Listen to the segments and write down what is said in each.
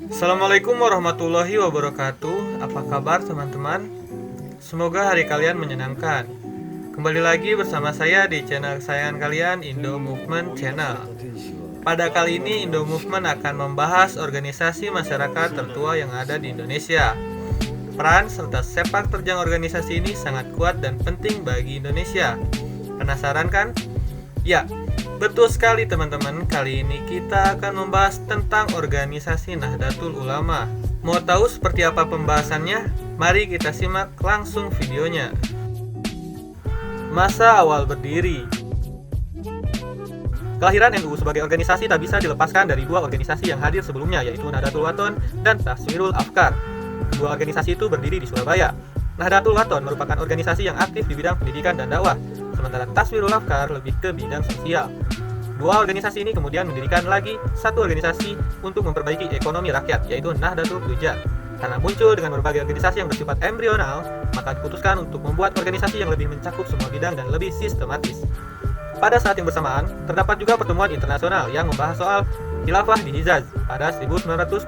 Assalamualaikum warahmatullahi wabarakatuh. Apa kabar teman-teman? Semoga hari kalian menyenangkan. Kembali lagi bersama saya di channel kesayangan kalian, Indo Movement Channel. Pada kali ini Indo Movement akan membahas organisasi masyarakat tertua yang ada di Indonesia. Peran serta sepak terjang organisasi ini sangat kuat dan penting bagi Indonesia. Penasaran kan? Ya, betul sekali teman-teman. Kali ini kita akan membahas tentang organisasi Nahdlatul Ulama. Mau tahu seperti apa pembahasannya? Mari kita simak langsung videonya. Masa awal berdiri. Kelahiran NU sebagai organisasi tak bisa dilepaskan dari dua organisasi yang hadir sebelumnya, yaitu Nahdlatul Wathon dan Taswirul Afkar. Kedua organisasi itu berdiri di Surabaya. Nahdlatul Wathon merupakan organisasi yang aktif di bidang pendidikan dan dakwah, sementara Taswirul Afkar lebih ke bidang sosial. Dua organisasi ini kemudian mendirikan lagi satu organisasi untuk memperbaiki ekonomi rakyat, yaitu Nahdlatul Tujar. Karena muncul dengan berbagai organisasi yang bersifat embrional, maka diputuskan untuk membuat organisasi yang lebih mencakup semua bidang dan lebih sistematis. Pada saat yang bersamaan, terdapat juga pertemuan internasional yang membahas soal khilafah di Hijaz pada 1926.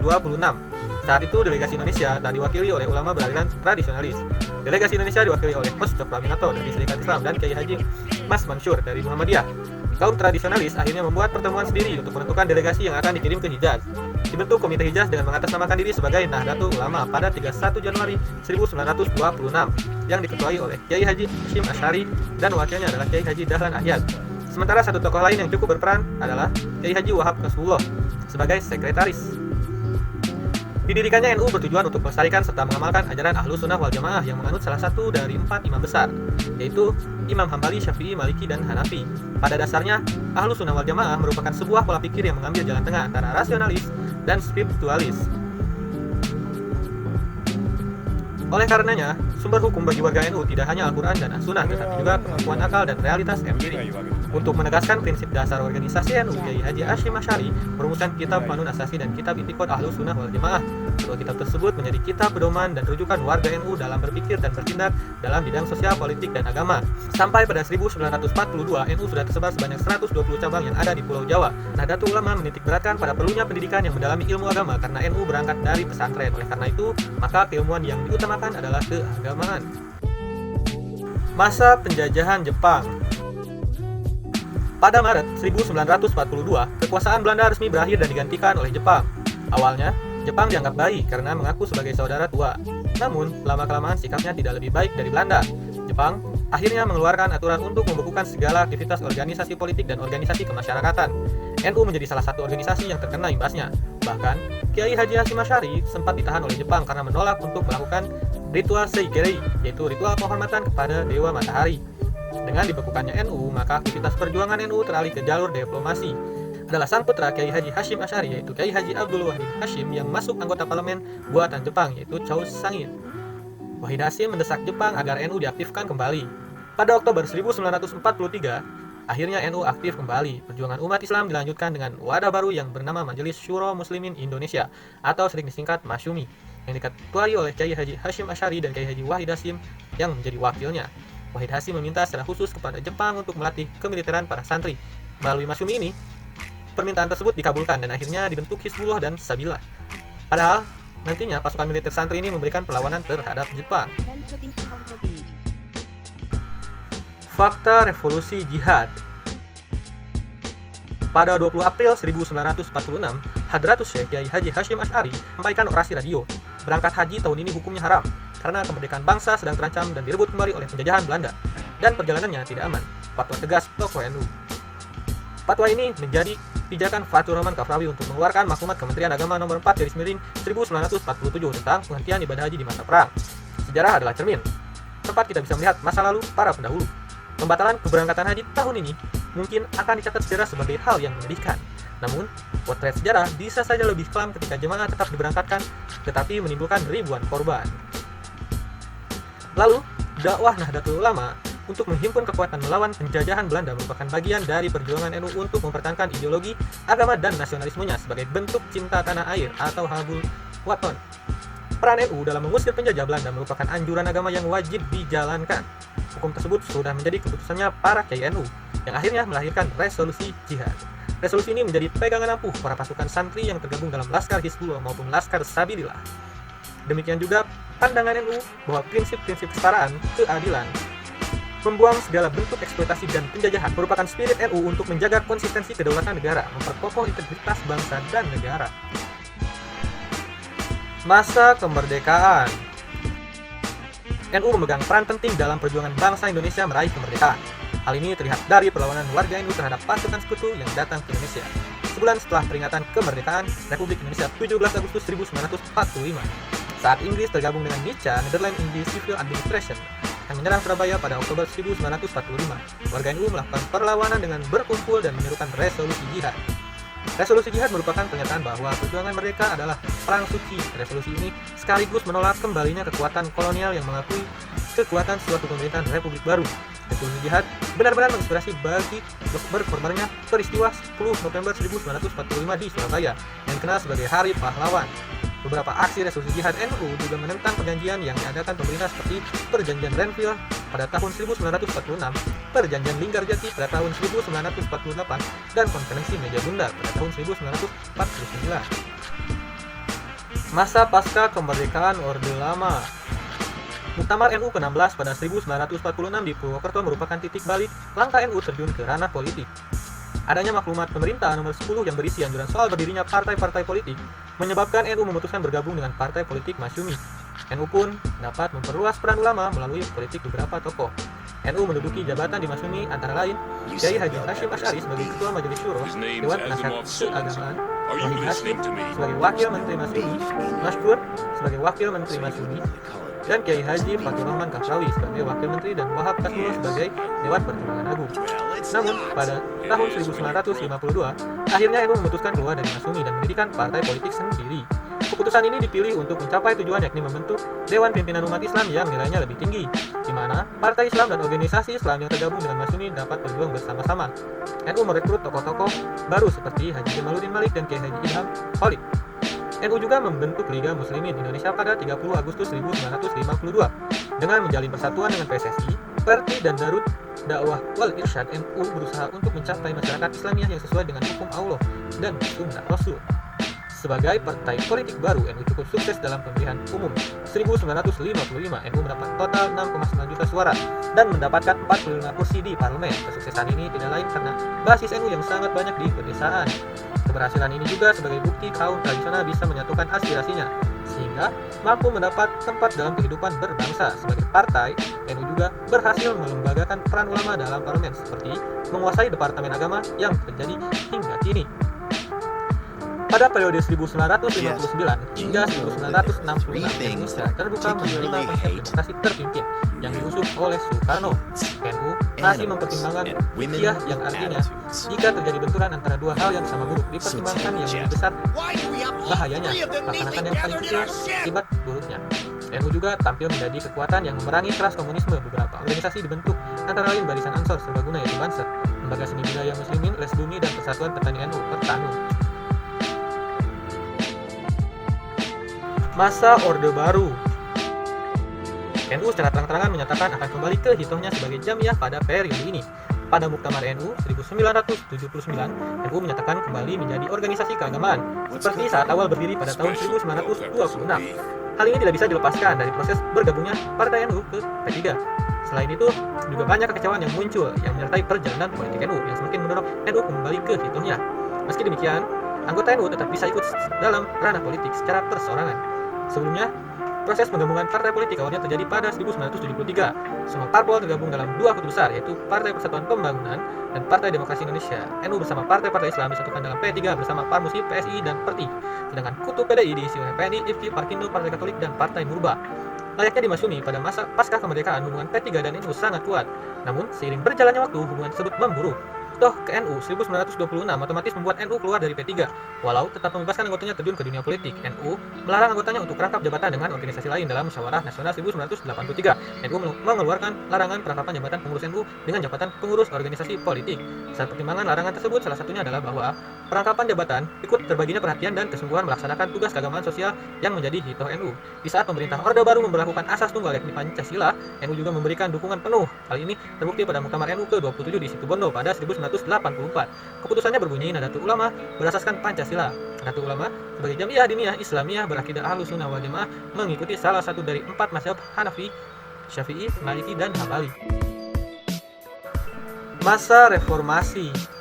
Saat itu delegasi Indonesia tak diwakili oleh ulama beraliran tradisionalis. Delegasi Indonesia diwakili oleh Mas Praminato dari Serikat Islam dan Kiai Haji Mas Mansur dari Muhammadiyah. Kaum tradisionalis akhirnya membuat pertemuan sendiri untuk menentukan delegasi yang akan dikirim ke Hijaz. Dibentuk Komite Hijaz dengan mengatasnamakan diri sebagai Nahdlatul Ulama pada 31 Januari 1926 yang diketuai oleh Kiai Haji Hashim Asy'ari dan wakilnya adalah Kiai Haji Dahlan Ahyad. Sementara satu tokoh lain yang cukup berperan adalah Kiai Haji Wahab Kasbullah sebagai sekretaris. Didirikannya NU bertujuan untuk melestarikan serta mengamalkan ajaran Ahlus Sunnah wal Jamaah yang menganut salah satu dari 4 imam besar, yaitu Imam Hambali, Syafi'i, Maliki, dan Hanafi. Pada dasarnya, Ahlus Sunnah wal Jamaah merupakan sebuah pola pikir yang mengambil jalan tengah antara rasionalis dan spiritualis. Oleh karenanya, sumber hukum bagi warga NU tidak hanya Al-Quran dan As-Sunnah, tetapi juga kemampuan akal dan realitas empirik. Untuk menegaskan prinsip dasar organisasi NU, Kiai Haji Hashim Asy'ari merumuskan Kitab Qanun Asasi dan Kitab I'tiqad Ahlus Sunnah wal Jamaah. Kedua kitab tersebut menjadi kitab pedoman dan rujukan warga NU dalam berpikir dan bertindak dalam bidang sosial, politik, dan agama. Sampai pada 1942, NU sudah tersebar sebanyak 120 cabang yang ada di Pulau Jawa. Nahdlatul Ulama menitikberatkan pada perlunya pendidikan yang mendalami ilmu agama karena NU berangkat dari pesantren. Oleh karena itu, maka keilmuan yang diutamakan adalah keagamaan. Masa penjajahan Jepang. Pada Maret 1942, kekuasaan Belanda resmi berakhir dan digantikan oleh Jepang. Awalnya, Jepang dianggap baik karena mengaku sebagai saudara tua. Namun, lama-kelamaan sikapnya tidak lebih baik dari Belanda. Jepang akhirnya mengeluarkan aturan untuk membekukan segala aktivitas organisasi politik dan organisasi kemasyarakatan. NU menjadi salah satu organisasi yang terkena imbasnya. Bahkan, Kiai Haji Hashim Asy'ari sempat ditahan oleh Jepang karena menolak untuk melakukan ritual Seikirei, yaitu ritual penghormatan kepada Dewa Matahari. Dengan dibekukannya NU, maka aktivitas perjuangan NU teralih ke jalur diplomasi. Adalah sang putra Kiai Haji Hashim Asy'ari, yaitu Kiai Haji Abdul Wahid Hashim yang masuk anggota parlemen buatan Jepang, yaitu Chow Sang-in. Wahid Hashim mendesak Jepang agar NU diaktifkan kembali. Pada Oktober 1943, akhirnya NU aktif kembali. Perjuangan umat Islam dilanjutkan dengan wadah baru yang bernama Majelis Syuro Muslimin Indonesia atau sering disingkat Masyumi, yang diketuai oleh Kiai Haji Hashim Asy'ari dan Kiai Haji Wahid Hashim yang menjadi wakilnya. Wahid Hashim meminta secara khusus kepada Jepang untuk melatih kemiliteran para santri. Melalui Masyumi ini, permintaan tersebut dikabulkan dan akhirnya dibentuk Hizbullah dan Sabillah. Padahal, nantinya pasukan militer santri ini memberikan perlawanan terhadap Jepang. Fakta revolusi jihad. Pada 20 April 1946, Hadratus Syekh Kiai Haji Hashim Asy'ari sampaikan orasi radio. Berangkat haji tahun ini hukumnya haram, karena kemerdekaan bangsa sedang terancam dan direbut kembali oleh penjajahan Belanda, dan perjalanannya tidak aman. Fatwa tegas tokoh NU. Fatwa ini menjadi pijakan Fathur Rahman Kafrawi untuk mengeluarkan maklumat Kementerian Agama nomor 4/1947 tentang penghentian ibadah haji di masa perang. Sejarah adalah cermin, tempat kita bisa melihat masa lalu para pendahulu. Pembatalan keberangkatan haji tahun ini mungkin akan dicatat sejarah sebagai hal yang menyedihkan. Namun, potret sejarah bisa saja lebih kelam ketika jemaah tetap diberangkatkan, tetapi menimbulkan ribuan korban. Lalu, dakwah Nahdlatul Ulama untuk menghimpun kekuatan melawan penjajahan Belanda merupakan bagian dari perjuangan NU untuk mempertahankan ideologi, agama, dan nasionalismenya sebagai bentuk cinta tanah air atau Habul Waton. Peran NU dalam mengusir penjajah Belanda merupakan anjuran agama yang wajib dijalankan. Hukum tersebut sudah menjadi keputusannya para kiai NU, yang akhirnya melahirkan resolusi jihad. Resolusi ini menjadi pegangan ampuh para pasukan santri yang tergabung dalam Laskar Hizbullah maupun Laskar Sabilillah. Demikian juga pandangan NU bahwa prinsip-prinsip kesetaraan, keadilan, membuang segala bentuk eksploitasi dan penjajahan merupakan spirit NU untuk menjaga konsistensi kedaulatan negara, memperkokoh integritas bangsa dan negara. Masa kemerdekaan. NU memegang peran penting dalam perjuangan bangsa Indonesia meraih kemerdekaan. Hal ini terlihat dari perlawanan warga NU terhadap pasukan sekutu yang datang ke Indonesia sebulan setelah peringatan kemerdekaan Republik Indonesia 17 Agustus 1945. Saat Inggris tergabung dengan NICA, Netherlands Indies Civil Administration, yang menyerang Surabaya pada Oktober 1945. Warga NU melakukan perlawanan dengan berkumpul dan menyerukan resolusi jihad. Resolusi jihad merupakan pernyataan bahwa perjuangan mereka adalah perang suci. Resolusi ini sekaligus menolak kembalinya kekuatan kolonial yang mengakui kekuatan suatu pemerintahan republik baru. Resolusi jihad benar-benar menginspirasi bagi berkorbannya peristiwa 10 November 1945 di Surabaya yang dikenal sebagai Hari Pahlawan. Beberapa aksi resolusi jihad NU juga menentang perjanjian yang diadakan pemerintah seperti Perjanjian Renville pada tahun 1946, Perjanjian Linggarjati pada tahun 1948, dan Konferensi Meja Bundar pada tahun 1949. Masa pasca kemerdekaan Orde Lama. Muktamar NU ke-16 pada 1946 di Purwokerto merupakan titik balik langkah NU terjun ke ranah politik. Adanya maklumat pemerintah nomor 10 yang berisi anjuran soal berdirinya partai-partai politik menyebabkan NU memutuskan bergabung dengan partai politik Masyumi. NU pun dapat memperluas peran ulama melalui politik beberapa tokoh. NU menduduki jabatan di Masyumi antara lain Kiai Haji Hashim Asy'ari sebagai Ketua Majelis Syuro Dewan Nasihat Keagamaan, Wahid Hasyim sebagai Wakil Menteri Masyumi, Mashkur sebagai Wakil Menteri Masyumi, dan Kiai Haji Fathur Rahman Kafrawi sebagai Wakil Menteri dan Wahab Kasmul sebagai Dewan Pertimbangan Agung. Namun, pada tahun 1952, akhirnya NU memutuskan keluar dari Masyumi dan mendirikan partai politik sendiri. Keputusan ini dipilih untuk mencapai tujuan yakni membentuk Dewan Pimpinan Umat Islam yang nilainya lebih tinggi, di mana partai Islam dan organisasi Islam yang tergabung dengan Masyumi dapat berjuang bersama-sama. NU merekrut tokoh-tokoh baru seperti Haji Jamaluddin Malik dan Kiai Haji Ilham Khalid. NU juga membentuk Liga Muslimin Indonesia pada 30 Agustus 1952 dengan menjalin persatuan dengan PSSI, PERTI, dan Darut Dakwah wal Irsyad. NU berusaha untuk mencapai masyarakat Islamiyah yang sesuai dengan hukum Allah dan sunnah Rasul. Sebagai partai politik baru, NU cukup sukses dalam pemilihan umum 1955. NU mendapat total 6,9 juta suara dan mendapatkan 45 kursi di parlemen. Kesuksesan ini tidak lain karena basis NU yang sangat banyak di pedesaan. Keberhasilan ini juga sebagai bukti kaum tradisional bisa menyatukan aspirasinya, sehingga mampu mendapat tempat dalam kehidupan berbangsa. Sebagai partai, NU juga berhasil melembagakan peran ulama dalam parlemen, seperti menguasai Departemen Agama yang terjadi hingga kini. Pada periode 1959 hingga 1966, Indonesia terbuka menerima konsep demokrasi terpimpin yang diusung oleh Soekarno. NU masih mempertimbangkan siyah yang artinya jika terjadi benturan antara dua hal yang sama buruk, dipertimbangkan yang lebih besar bahayanya, laksanakan yang paling kecil akibat buruknya. NU juga tampil menjadi kekuatan yang memerangi keras komunisme. Beberapa organisasi dibentuk, antara lain Barisan Ansor Serbaguna yaitu Banser, Lembaga Seni Budaya Muslimin, Les Bumi, dan Persatuan Petani NU Pertanu. Masa Orde Baru. NU secara terang-terangan menyatakan akan kembali ke hitohnya sebagai Jamiah pada periode ini. Pada Muktamar NU 1979, NU menyatakan kembali menjadi organisasi keagamaan seperti saat awal berdiri pada tahun 1926. Hal ini tidak bisa dilepaskan dari proses bergabungnya Partai NU ke P3. Selain itu, juga banyak kekecewaan yang muncul yang menyertai perjalanan politik NU yang semakin mendorong NU kembali ke hitohnya. Meski demikian, anggota NU tetap bisa ikut dalam ranah politik secara perseorangan. Sebelumnya, proses penggabungan partai politik awalnya terjadi pada 1973. Semua parpol tergabung dalam dua kutub besar, yaitu Partai Persatuan Pembangunan dan Partai Demokrasi Indonesia. NU bersama partai-partai Islam disatukan dalam P3 bersama Parmusi, PSI, dan PERTI. Sedangkan kutub PDI diisi oleh PNI, IFKI, Parkindo, Partai Katolik, dan Partai Murba. Layaknya di Masyumi, pada masa pasca kemerdekaan hubungan P3 dan NU sangat kuat. Namun, seiring berjalannya waktu, hubungan tersebut memburuk. Toh ke NU 1926 otomatis membuat NU keluar dari P3. Walau tetap membebaskan anggotanya terjun ke dunia politik, NU melarang anggotanya untuk rangkap jabatan dengan organisasi lain dalam Musyawarah Nasional 1983. NU mengeluarkan larangan perangkapan jabatan pengurus NU dengan jabatan pengurus organisasi politik. Saat pertimbangan larangan tersebut, salah satunya adalah bahwa perangkapan jabatan ikut terbaginya perhatian dan kesungguhan melaksanakan tugas keagamaan sosial yang menjadi hitoh NU. Di saat pemerintah Orde Baru memberlakukan asas tunggal yakni Pancasila, NU juga memberikan dukungan penuh. Hal ini terbukti pada Muktamar NU ke-27 di Situbondo pada 1979. 1984. Keputusannya berbunyi, Nahdlatul Ulama berasaskan Pancasila. Nahdlatul Ulama sebagai Jamiah Diniyah Islamiyah berakidah Ahlussunnah wal Jamaah mengikuti salah satu dari 4 mazhab Hanafi, Syafi'i, Maliki, dan Hambali. Masa Reformasi.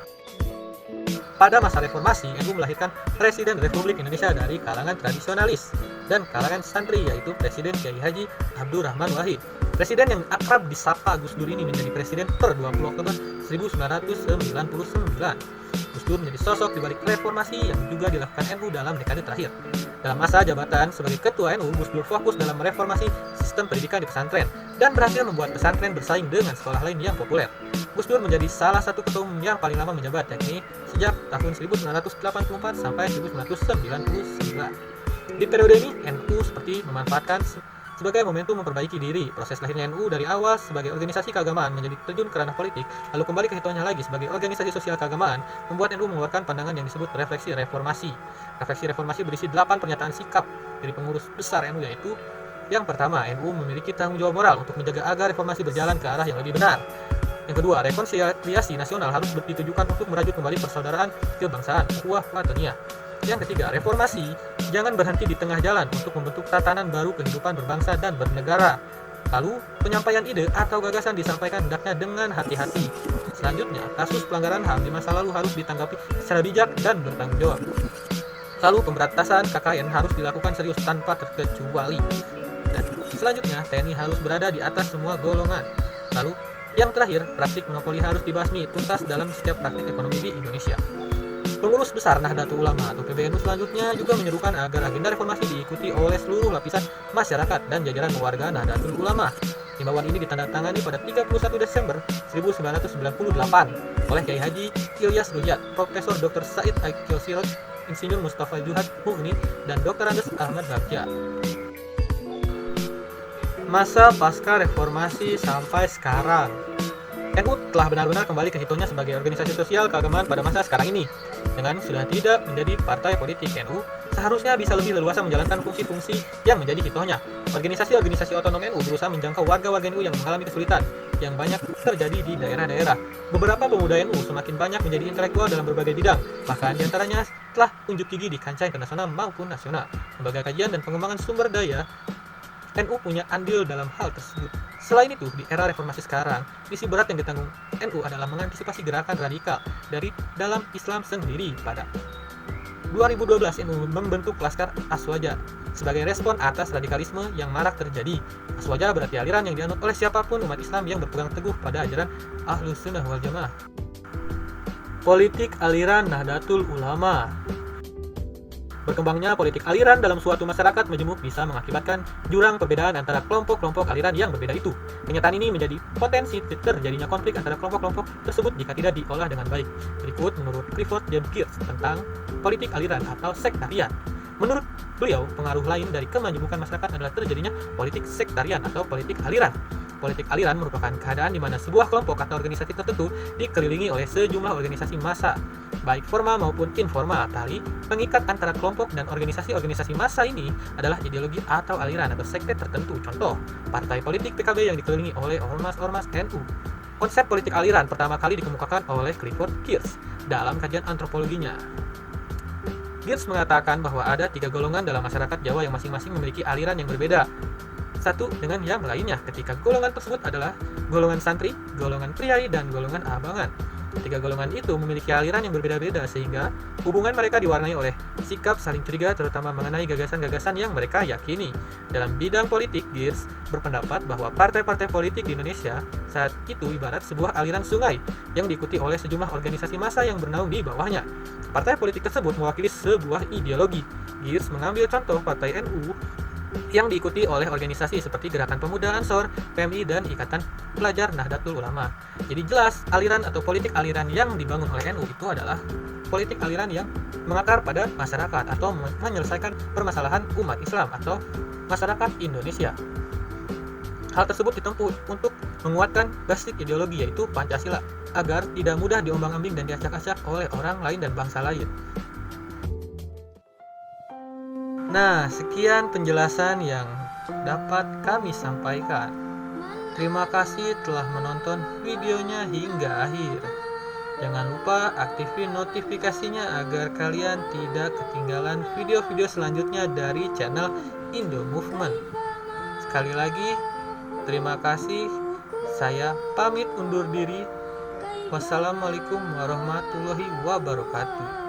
Pada masa reformasi, NU melahirkan Presiden Republik Indonesia dari kalangan tradisionalis dan kalangan santri, yaitu Presiden Kiai Haji Abdurrahman Wahid. Presiden yang akrab disapa Gus Dur ini menjadi presiden per 20 Oktober 1999. Gus Dur menjadi sosok di balik reformasi yang juga dilakukan NU dalam dekade terakhir. Dalam masa jabatan sebagai Ketua NU, Gus Dur fokus dalam mereformasi sistem pendidikan di pesantren dan berhasil membuat pesantren bersaing dengan sekolah lain yang populer. Gus Dur menjadi salah satu ketua umum yang paling lama menjabat, yakni sejak tahun 1984 sampai 1999. Di periode ini, NU seperti memanfaatkan sebagai momentum memperbaiki diri. Proses lahirnya NU dari awal sebagai organisasi keagamaan menjadi terjun ke ranah politik, lalu kembali ke hitungannya lagi sebagai organisasi sosial keagamaan, membuat NU mengeluarkan pandangan yang disebut refleksi reformasi. Refleksi reformasi berisi 8 pernyataan sikap dari pengurus besar NU, yaitu yang pertama, NU memiliki tanggung jawab moral untuk menjaga agar reformasi berjalan ke arah yang lebih benar. Yang kedua, rekonsiliasi nasional harus ditujukan untuk merajut kembali persaudaraan kebangsaan, ukhuwah wataniyah. Yang ketiga, reformasi jangan berhenti di tengah jalan untuk membentuk tatanan baru kehidupan berbangsa dan bernegara. Lalu, penyampaian ide atau gagasan disampaikan hendaknya dengan hati-hati. Selanjutnya, kasus pelanggaran HAM di masa lalu harus ditanggapi secara bijak dan bertanggung jawab. Lalu, pemberantasan KKN harus dilakukan serius tanpa terkecuali. Dan selanjutnya, TNI harus berada di atas semua golongan. Lalu, yang terakhir, praktik monopoli harus dibasmi tuntas dalam setiap praktik ekonomi di Indonesia. Pengurus besar Nahdlatul Ulama atau PBNU selanjutnya juga menyerukan agar agenda reformasi diikuti oleh seluruh lapisan masyarakat dan jajaran warga Nahdlatul Ulama. Himbauan ini ditandatangani pada 31 Desember 1998 oleh Kiai Haji Ilyas Rujat, Profesor Dr. Said Aqil Siraj, Insinyur Mustafa Juhad Mughni, dan Dr. Andes Ahmad Bagja. Masa pasca reformasi sampai sekarang, NU telah benar-benar kembali ke hitohnya sebagai organisasi sosial keagamaan pada masa sekarang ini. Dengan sudah tidak menjadi partai politik, NU seharusnya bisa lebih leluasa menjalankan fungsi-fungsi yang menjadi hitohnya. Organisasi-organisasi otonom NU berusaha menjangkau warga-warga NU yang mengalami kesulitan yang banyak terjadi di daerah-daerah. Beberapa pemuda NU semakin banyak menjadi intelektual dalam berbagai bidang, bahkan diantaranya telah unjuk gigi di kancah internasional maupun nasional. Lembaga kajian dan pengembangan sumber daya NU punya andil dalam hal tersebut. Selain itu, di era reformasi sekarang, misi berat yang ditanggung NU adalah mengantisipasi gerakan radikal dari dalam Islam sendiri. Pada 2012, NU membentuk Laskar Aswaja sebagai respon atas radikalisme yang marak terjadi. Aswaja berarti aliran yang dianut oleh siapapun umat Islam yang berpegang teguh pada ajaran Ahlussunnah wal Jamaah. Politik aliran Nahdlatul Ulama. Berkembangnya politik aliran dalam suatu masyarakat majemuk bisa mengakibatkan jurang perbedaan antara kelompok-kelompok aliran yang berbeda itu. Kenyataan ini menjadi potensi terjadinya konflik antara kelompok-kelompok tersebut jika tidak diolah dengan baik. Berikut menurut Clifford James Geertz tentang politik aliran atau sektarian. Menurut beliau, pengaruh lain dari kemajemukan masyarakat adalah terjadinya politik sektarian atau politik aliran. Politik aliran merupakan keadaan di mana sebuah kelompok atau organisasi tertentu dikelilingi oleh sejumlah organisasi massa, baik formal maupun informal. Tali pengikat antara kelompok dan organisasi-organisasi massa ini adalah ideologi atau aliran atau sekte tertentu. Contoh, partai politik PKB yang dikelilingi oleh ormas-ormas NU. Konsep politik aliran pertama kali dikemukakan oleh Clifford Geertz dalam kajian antropologinya. Geertz mengatakan bahwa ada 3 golongan dalam masyarakat Jawa yang masing-masing memiliki aliran yang berbeda satu dengan yang lainnya. Ketika golongan tersebut adalah golongan santri, golongan priai, dan golongan abangan. 3 golongan itu memiliki aliran yang berbeda-beda sehingga hubungan mereka diwarnai oleh sikap saling curiga terutama mengenai gagasan-gagasan yang mereka yakini. Dalam bidang politik, Geertz berpendapat bahwa partai-partai politik di Indonesia saat itu ibarat sebuah aliran sungai yang diikuti oleh sejumlah organisasi massa yang bernaung di bawahnya. Partai politik tersebut mewakili sebuah ideologi. Geertz mengambil contoh partai NU yang diikuti oleh organisasi seperti Gerakan Pemuda Ansor, PMI, dan Ikatan Pelajar Nahdlatul Ulama. Jadi jelas, aliran atau politik aliran yang dibangun oleh NU itu adalah politik aliran yang mengakar pada masyarakat atau menyelesaikan permasalahan umat Islam atau masyarakat Indonesia. Hal tersebut ditempuh untuk menguatkan basis ideologi yaitu Pancasila agar tidak mudah diombang-ambing dan diacak-acak oleh orang lain dan bangsa lain. Nah, sekian penjelasan yang dapat kami sampaikan. Terima kasih telah menonton videonya hingga akhir. Jangan lupa aktifin notifikasinya agar kalian tidak ketinggalan video-video selanjutnya dari channel Indo Movement. Sekali lagi, terima kasih. Saya pamit undur diri. Wassalamualaikum warahmatullahi wabarakatuh.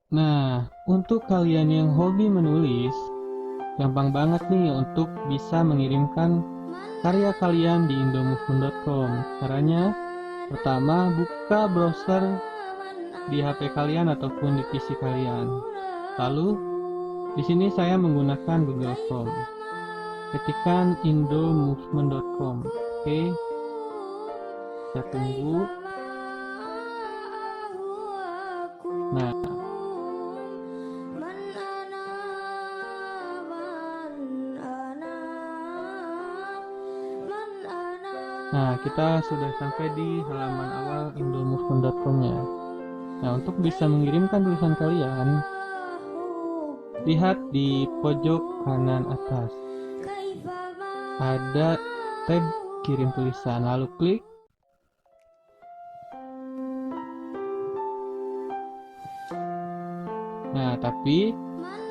Nah, untuk kalian yang hobi menulis, gampang banget nih untuk bisa mengirimkan karya kalian di indomovement.com. Caranya, pertama buka browser di HP kalian ataupun di PC kalian. Lalu, di sini saya menggunakan Google Chrome. Ketikkan indomovement.com. Oke, kita tunggu. Nah, kita sudah sampai di halaman awal indomovement.com-nya. Nah, untuk bisa mengirimkan tulisan kalian, lihat di pojok kanan atas. Ada tab kirim tulisan, lalu klik. Nah, tapi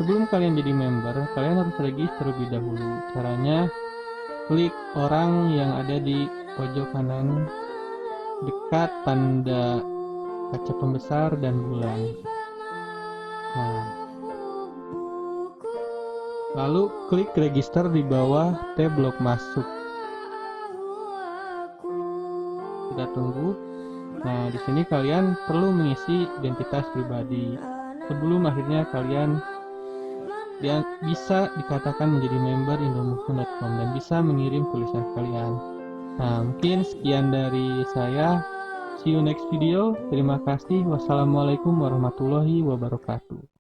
sebelum kalian jadi member, kalian harus register terlebih dahulu. Caranya, klik orang yang ada di pojok kanan dekat tanda kaca pembesar dan bulan. Nah, lalu klik register di bawah tab blok masuk. Kita tunggu. Nah, di sini kalian perlu mengisi identitas pribadi sebelum akhirnya kalian bisa dikatakan menjadi member indomovement.com dan bisa mengirim tulisan kalian. Nah, mungkin sekian dari saya. See you next video. Terima kasih. Wassalamualaikum warahmatullahi wabarakatuh.